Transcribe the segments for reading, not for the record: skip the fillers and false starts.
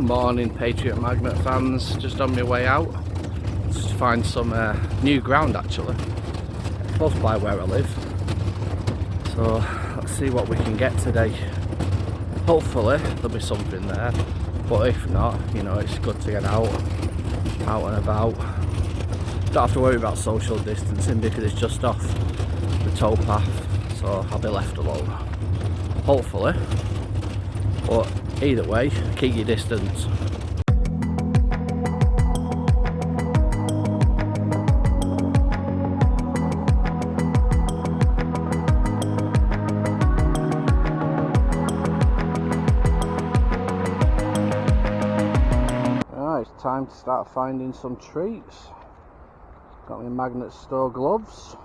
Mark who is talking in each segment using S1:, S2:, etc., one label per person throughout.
S1: morning, Patriot Magnet fans. Just on my way out just to find some new ground, actually, close by where I live. So let's see what we can get today. Hopefully there'll be something there, but if not, you know, it's good to get out and about. Don't have to worry about social distancing because it's just off the towpath, so I'll be left alone, hopefully. But either way, keep your distance. It's time to start finding some treats. Got my Magnet store gloves.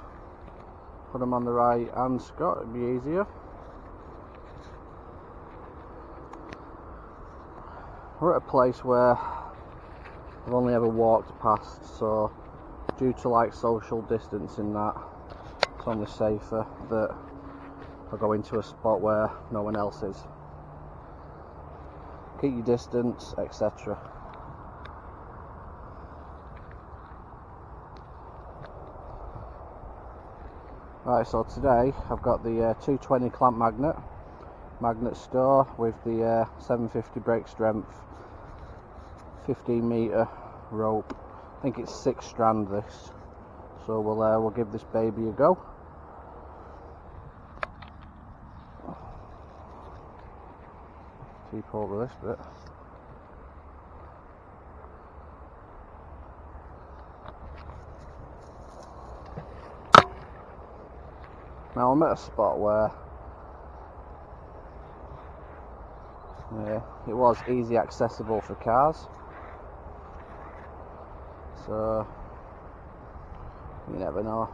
S1: Put them on the right hand, Scott, it'd be easier. We're at a place where I've only ever walked past, so due to like social distancing that, it's only safer that I go into a spot where no one else is. Keep your distance, etc. Right, so today I've got the 220 clamp magnet store with the 750 brake strength 15 metre rope. I think it's 6 strand this, so we'll give this baby a go. Keep hold of this bit. Now I'm at a spot where it was easy accessible for cars, so you never know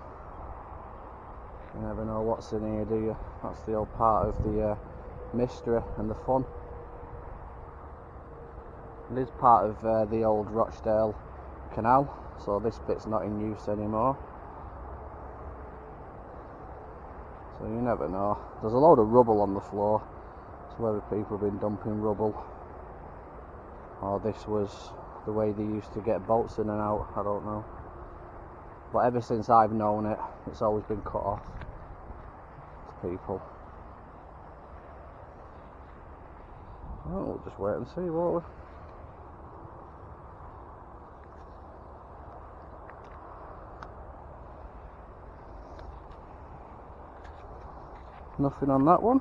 S1: what's in here, do you? That's the old part of the mystery and the fun. It is part of the old Rochdale Canal, so this bit's not in use anymore. So you never know. There's a load of rubble on the floor, so whether people have been dumping rubble or this was the way they used to get boats in and out, I don't know. But ever since I've known it, it's always been cut off to people. Well, we'll just wait and see, won't we? Nothing on that one.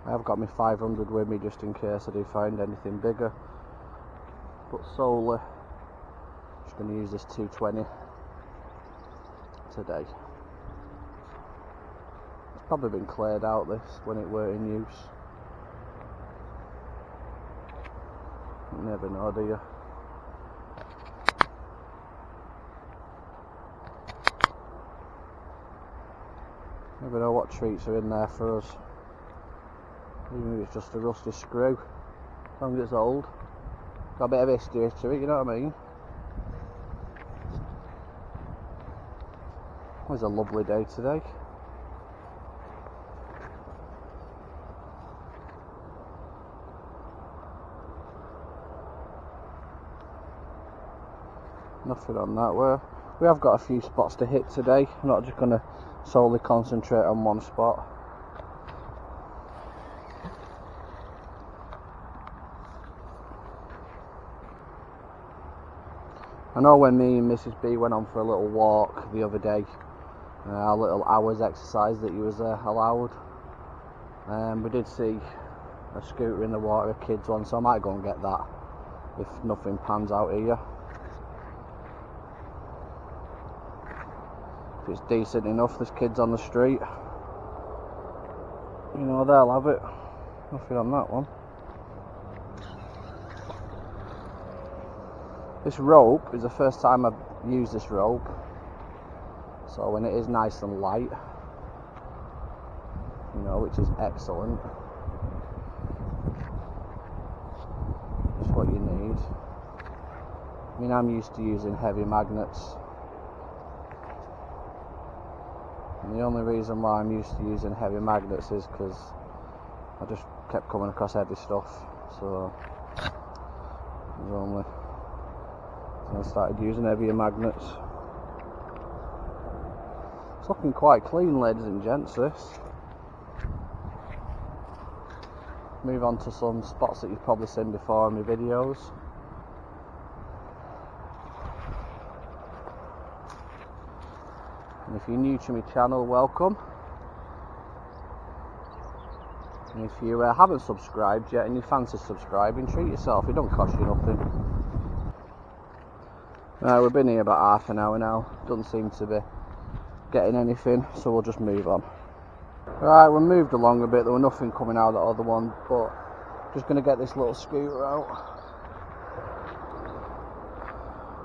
S1: I've got my 500 with me just in case I do find anything bigger, but solely just going to use this 220 today. It's probably been cleared out this when it weren't in use. You never know, do you? Never know what treats are in there for us. Even if it's just a rusty screw, as long as it's old. Got a bit of history to it, you know what I mean? It was a lovely day today. Nothing on that. We have got a few spots to hit today. I'm not just going to solely concentrate on one spot. I know when me and Mrs. B went on for a little walk the other day, our little hours exercise that you was allowed, we did see a scooter in the water, a kid's one, so I might go and get that if nothing pans out here. If it's decent enough, there's kids on the street, you know, they'll have it. Nothing on that one. This rope is the first time I've used this rope, so when it is nice and light, you know, which is excellent. That's what you need. I mean, I'm used to using heavy magnets And the only reason why I'm used to using heavy magnets is because I just kept coming across heavy stuff, so I started using heavier magnets. It's looking quite clean, ladies and gents, this. Move on to some spots that you've probably seen before in my videos. And if you're new to my channel, welcome. And if you haven't subscribed yet and you fancy subscribing, treat yourself, it don't cost you nothing. We've been here about half an hour now, doesn't seem to be getting anything, so we'll just move on. Right, we moved along a bit, there was nothing coming out of that other one, but just going to get this little scooter out.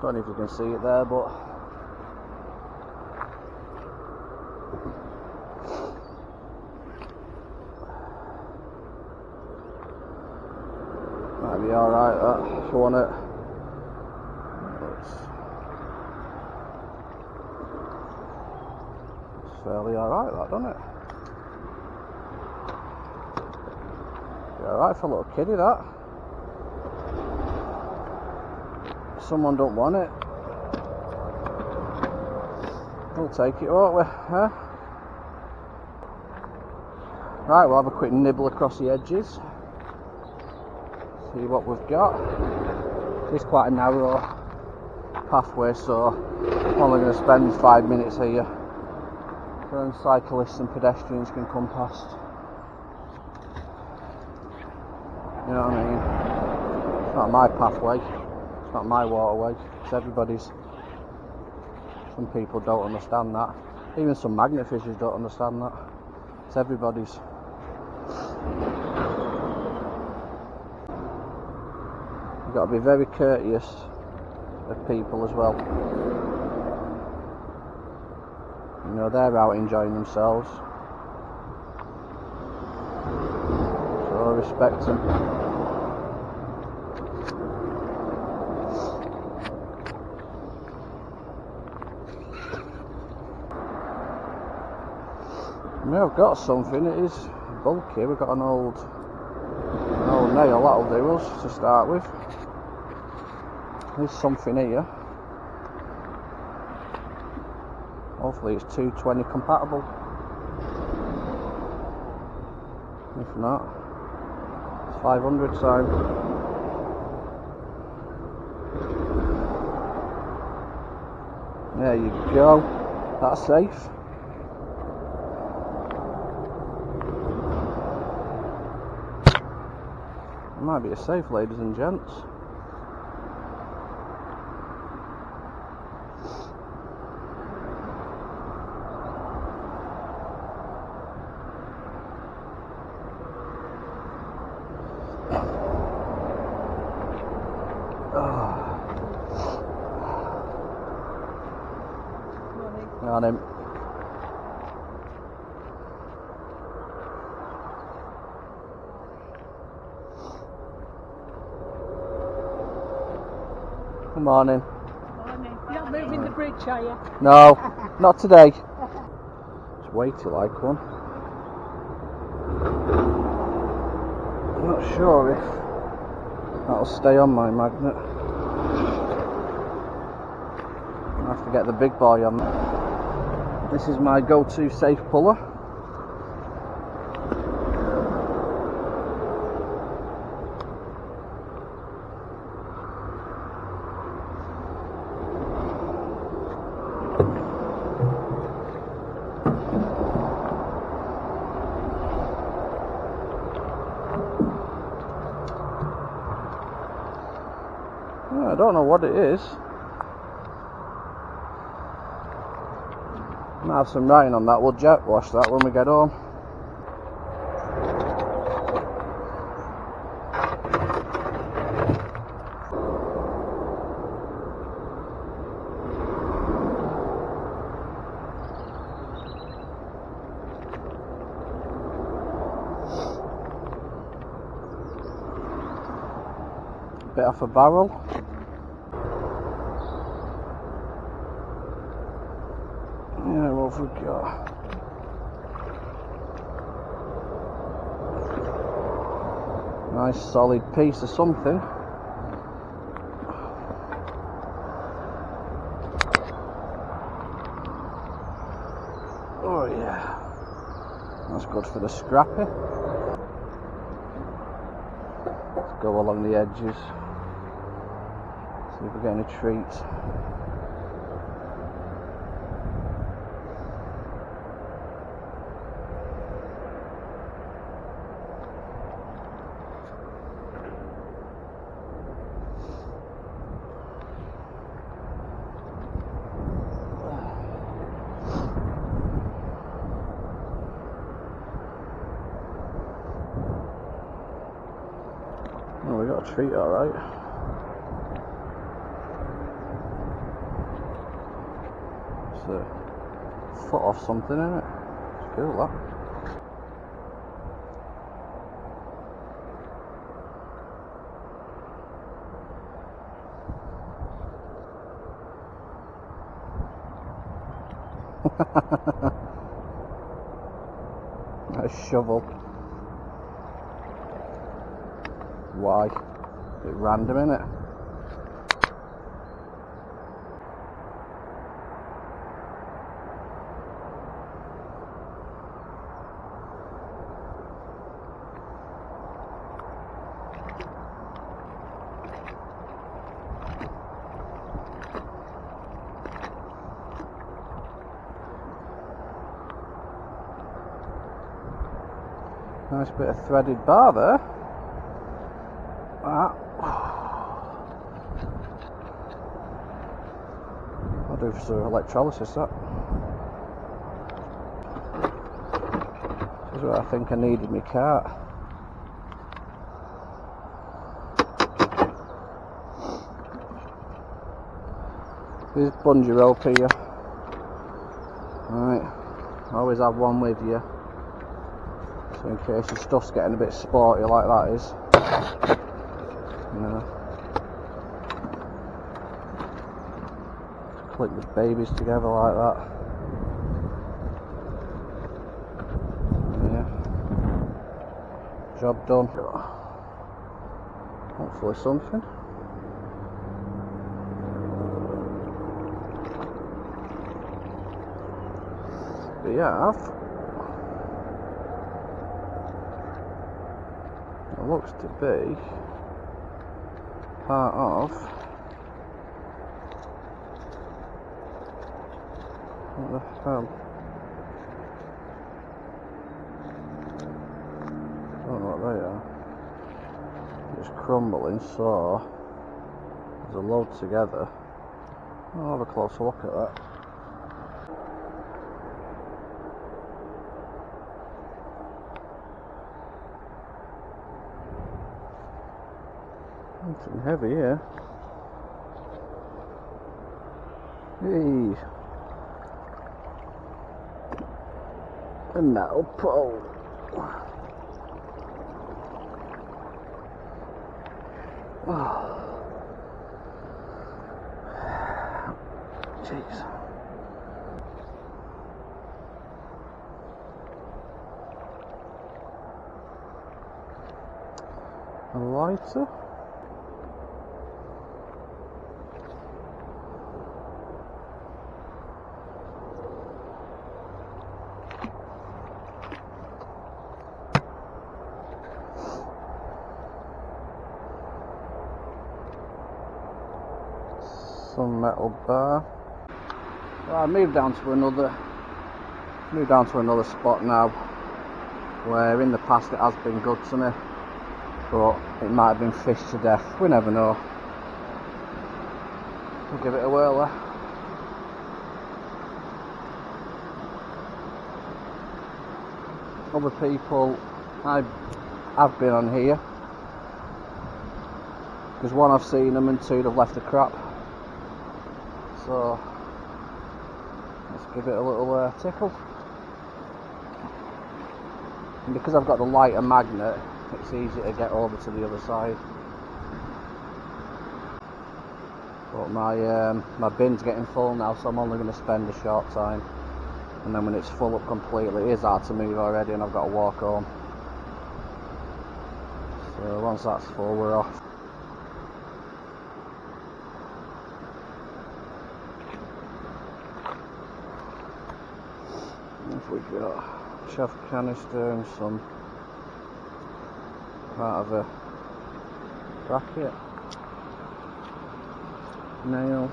S1: Don't know if you can see it there, but might be alright that, if you want it. It's fairly alright that, doesn't it? Alright for a little kiddie that. Someone don't want it, we'll take it, won't we? Huh? Right, we'll have a quick nibble across the edges. See what we've got. It's quite a narrow pathway, so I'm only going to spend 5 minutes here. Then cyclists and pedestrians can come past. You know what I mean? It's not my pathway, it's not my waterway, it's everybody's. Some people don't understand that. Even some magnet fishers don't understand that. It's everybody's. You've got to be very courteous of people as well. You know, they're out enjoying themselves. So respect them. I mean, I've got something, it is bulky, we've got an old nail, that'll do us to start with. There's something here. Hopefully it's 220 compatible. If not, it's 500 sign. There you go, that's safe. It might be a safe, ladies and gents. On him. Good morning.
S2: Morning. You're not moving the bridge, are you?
S1: No, not today. It's weighty like one. I'm not sure if that'll stay on my magnet. I have to get the big boy on. This is my go-to safe puller. I don't know what it is. Might have some writing on that, we'll jet wash that when we get home. Bit off a barrel. Yeah, what have we got? Nice solid piece of something. Oh yeah, that's good for the scrappy. Let's go along the edges, see if we get any treats. Oh, we got a treat, alright. It's a foot off something, isn't it? It's cool, that. A shovel. Why? Bit random, innit? Nice bit of threaded bar there. That. I'll do for some electrolysis, that. This is where I think I needed my cart. There's bungee rope here. Right, always have one with you. So in case your stuff's getting a bit sporty like that is. You know. Click the babies together like that. Yeah. Job done. Hopefully something. But yeah, it looks to be part of what the hell? I don't know what they are. Just crumbling, so there's a load together. I'll have a closer look at that. Something heavy here. Hey. A metal pole. Oh. Jeez. A lighter. Some metal bar. Well, I moved down to another spot now, where in the past it has been good to me, but it might have been fished to death. We never know. We'll give it a whirl there. Other people, I've been on here because one, I've seen them, and two, they've left a crap. So let's give it a little tickle. And because I've got the lighter magnet, it's easy to get over to the other side. But my bin's getting full now, so I'm only going to spend a short time. And then when it's full up completely, it is hard to move already, and I've got to walk home. So So once that's full, we're off. If we got chaff canister and some part of a bracket, nail.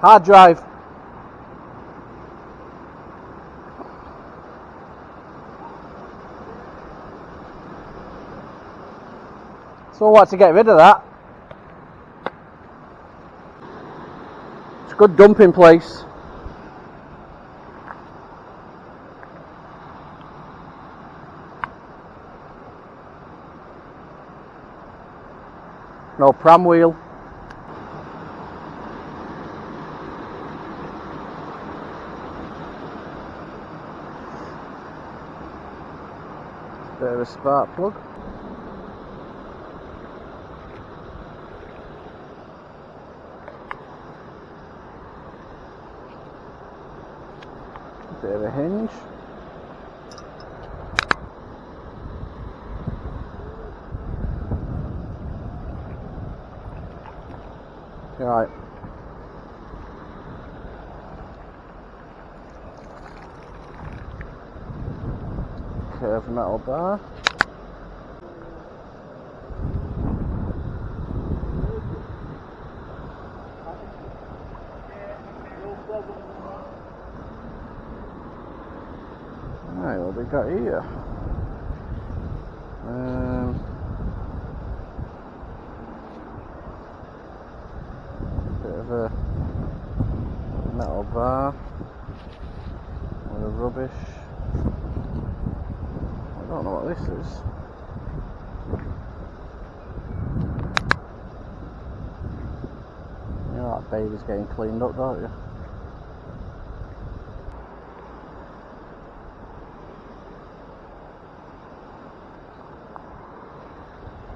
S1: Hard drive. So what, to get rid of that? It's a good dumping place. No pram wheel. Bit of a spark plug. Bit of a hinge. Right. Curved metal bar. Right, what we got here? Bit of a metal bar with a rubbish. I don't know what this is. You know that baby's getting cleaned up, don't you?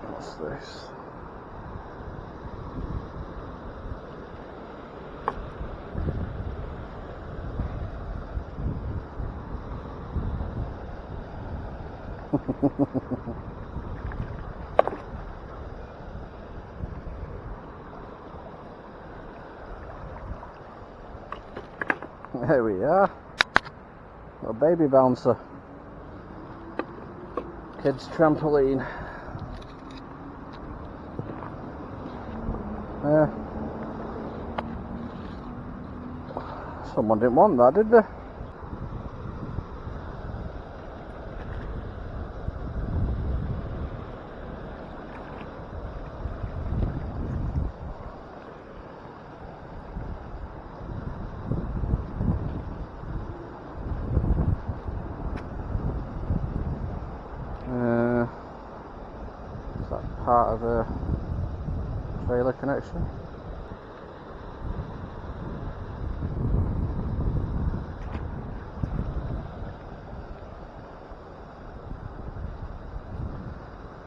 S1: What's this? There we are. A baby bouncer. Kids trampoline. Someone didn't want that, did they? Is that part of a trailer connection?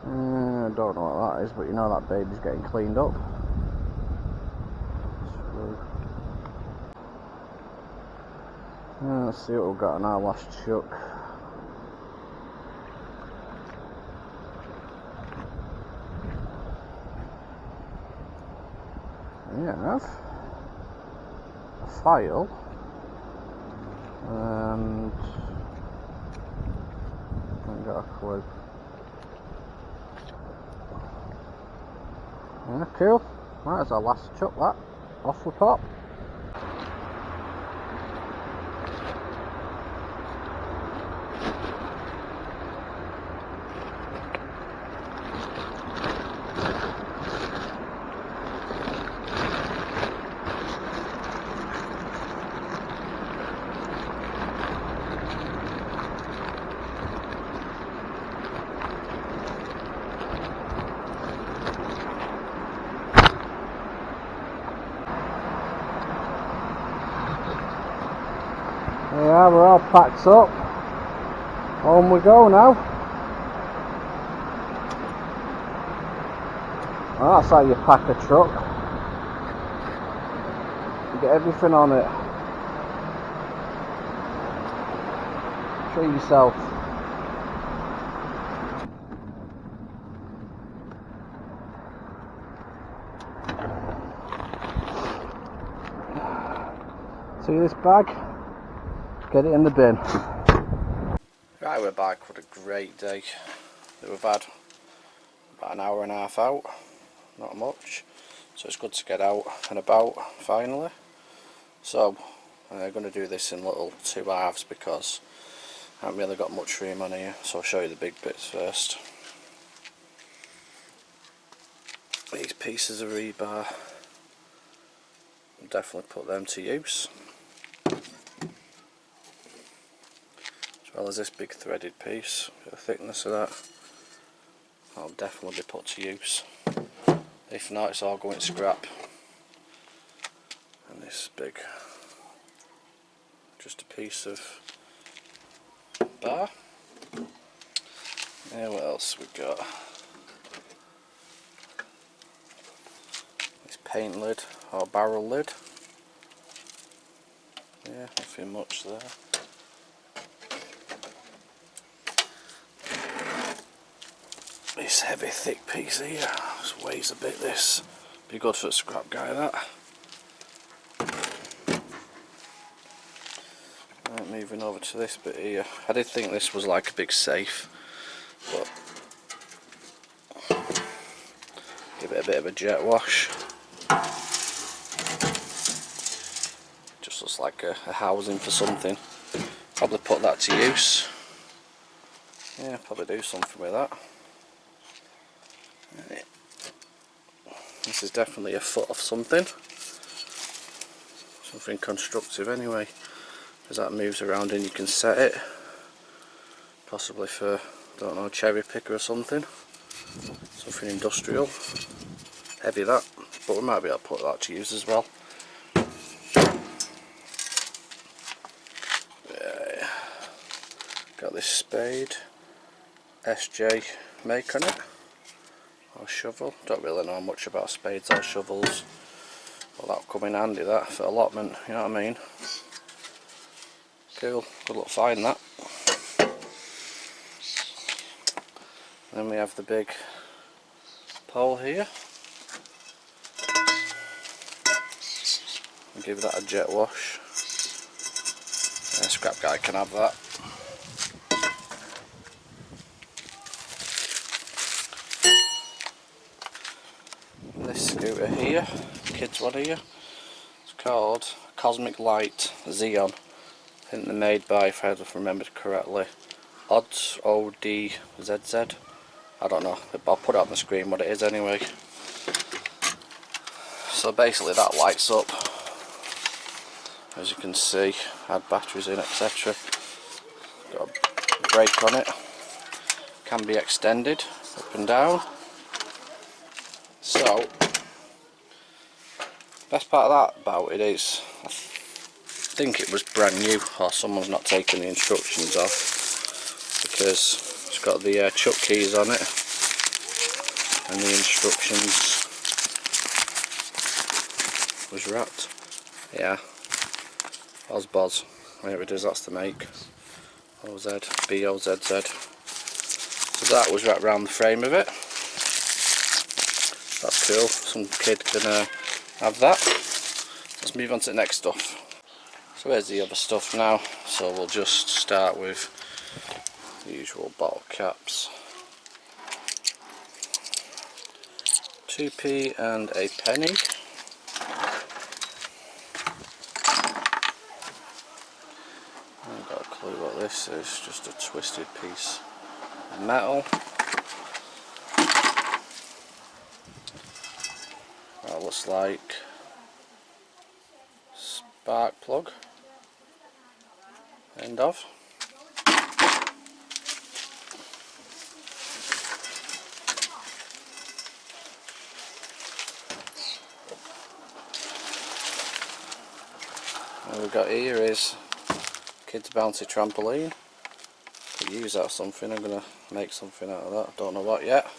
S1: I don't know what that is, but you know that baby's getting cleaned up. Let's see what we've got in our last chuck. We have a file and I haven't got a clue. Yeah, cool. Right, that's our last chuck, that. Off we pop. Yeah, we're all packed up. Home we go now. Well, that's how you pack a truck. Get everything on it. Show yourself. See this bag? Get it in the bin. Right, we're back. What a great day that we've had. About an hour and a half out, not much. So it's good to get out and about finally. So I'm going to do this in little 2 halves because I haven't really got much room on here. So I'll show you the big bits first. These pieces of rebar, I'll definitely put them to use. As well as this big threaded piece, the thickness of that, that'll definitely be put to use. If not, it's all going to scrap. And this big, just a piece of bar. Yeah, what else we got? This paint lid or barrel lid. Yeah, nothing much there. This heavy thick piece here, this weighs a bit, this. Be good for a scrap guy, that. Right, moving over to this bit here. I did think this was like a big safe, but give it a bit of a jet wash. Just looks like a housing for something. Probably put that to use. Yeah, probably do something with that. This is definitely a foot of something constructive anyway, as that moves around and you can set it, possibly for, I don't know, a cherry picker or something industrial. Heavy that, but we might be able to put that to use as well. Got this spade, SJ make on it. Or shovel. Don't really know much about spades or shovels. Well, that'll come in handy, that, for allotment, you know what I mean? Cool, good luck finding that. Then we have the big pole here. I'll give that a jet wash. Scrap guy can have that. This scooter here, kids one here, it's called Cosmic Light Xeon. I think they're made by, if I remembered correctly, Odds, O-D-Z-Z. I don't know, I'll put it on the screen what it is anyway. So basically that lights up, as you can see, had batteries in, etc. Got a brake on it, can be extended up and down. So, best part of that about it is, I think it was brand new, or someone's not taken the instructions off, because it's got the chuck keys on it, and the instructions was wrapped. Yeah, Ozboz, there it is, that's the make. OZ, B-O-Z-Z. So that was wrapped around the frame of it. That's cool, some kid can have that. Let's move on to the next stuff. So here's the other stuff now, so we'll just start with the usual bottle caps. 2p and a penny. I haven't got a clue what this is, just a twisted piece of metal. That looks like spark plug, end of. What we've got here is kids bouncy trampoline. Could use that or something. I'm going to make something out of that, don't know what yet.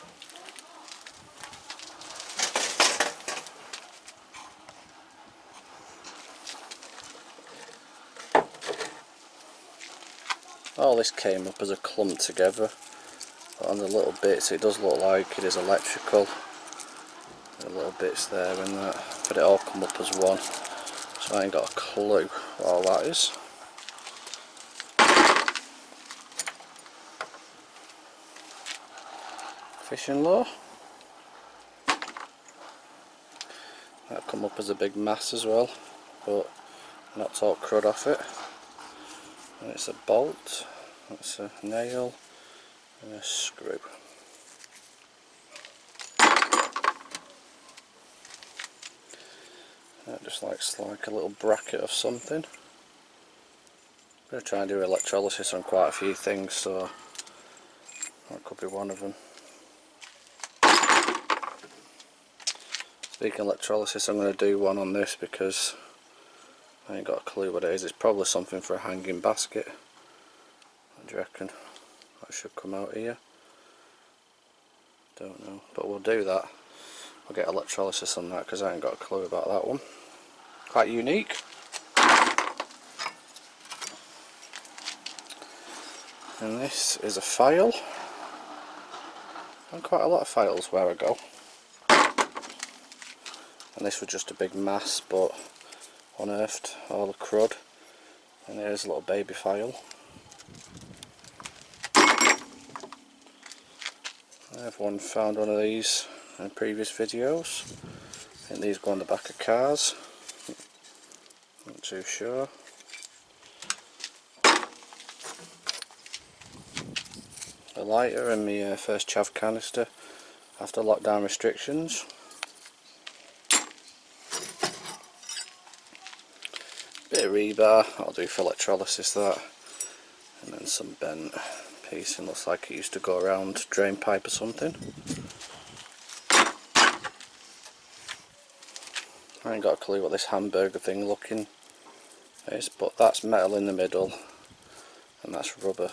S1: all this came up as a clump together, but on the little bits it does look like it is electrical. The little bits there and that, but it all come up as one, so I ain't got a clue what all that is. Fishing lure. That'll come up as a big mass as well, but knocked all crud off it. And it's a bolt, that's a nail and a screw. That just looks like a little bracket of something. I'm going to try and do electrolysis on quite a few things, so that could be one of them. Speaking of electrolysis, I'm going to do one on this because I ain't got a clue what it is. It's probably something for a hanging basket. What do you reckon? That should come out here. Don't know, but we'll do that. I'll get electrolysis on that because I ain't got a clue about that one. Quite unique. And this is a file. And quite a lot of files where I go. And this was just a big mass, but unearthed all the crud. And here's a little baby file. I've found one of these in previous videos. I think these go on the back of cars. Not too sure. A lighter and my first chav canister after lockdown restrictions. Bit of rebar, I'll do for electrolysis that. And then some bent piece, and looks like it used to go around drain pipe or something. I ain't got a clue what this hamburger thing looking is, but that's metal in the middle and that's rubber.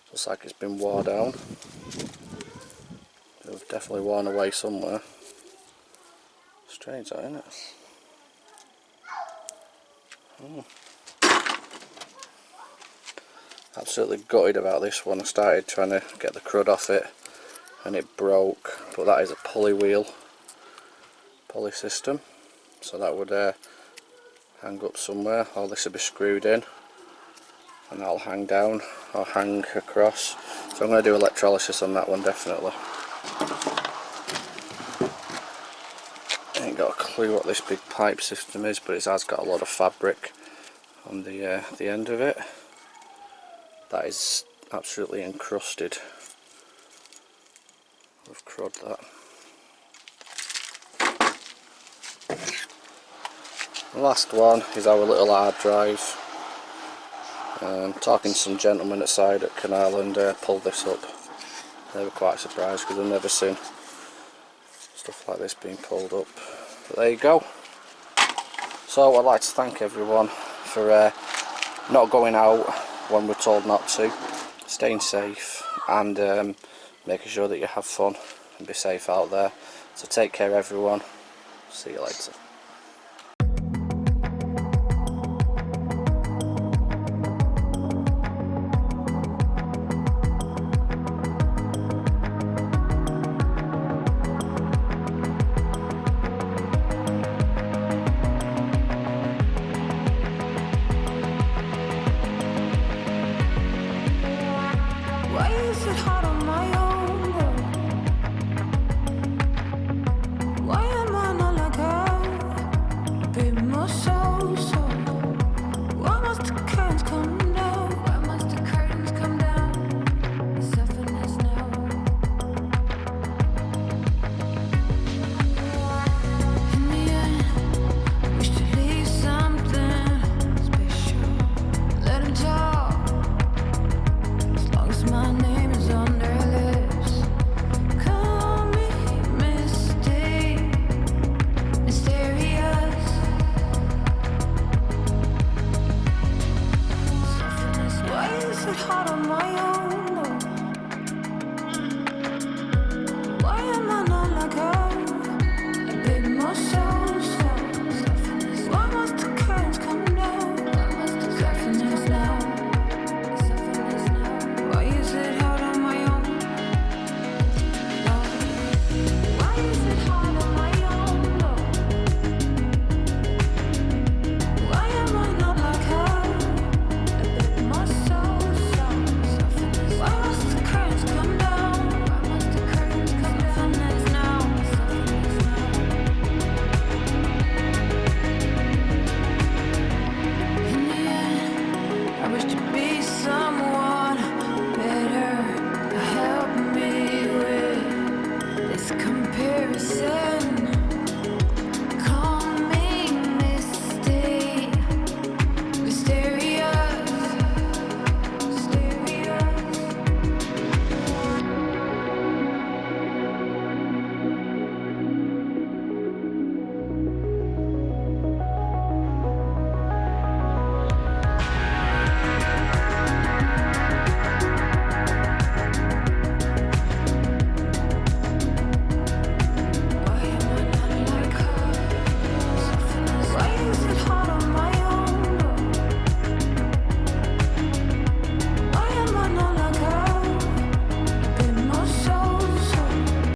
S1: Looks like it's been worn down. It's definitely worn away somewhere. Strange that, isn't it? Absolutely gutted about this one. I started trying to get the crud off it and it broke, but that is a pulley wheel, pulley system, so that would hang up somewhere. All this will be screwed in and that'll hang down or hang across, so I'm going to do electrolysis on that one definitely. I ain't got a clue what this big pipe system is, but it has got a lot of fabric on the end of it. That is absolutely encrusted with crud, that. The last one is our little hard drive. Talking to some gentlemen outside at Canal and pulled this up. They were quite surprised because I've never seen stuff like this being pulled up. But there you go. So I'd like to thank everyone for not going out when we're told not to, staying safe and making sure that you have fun and be safe out there. So take care everyone, see you later.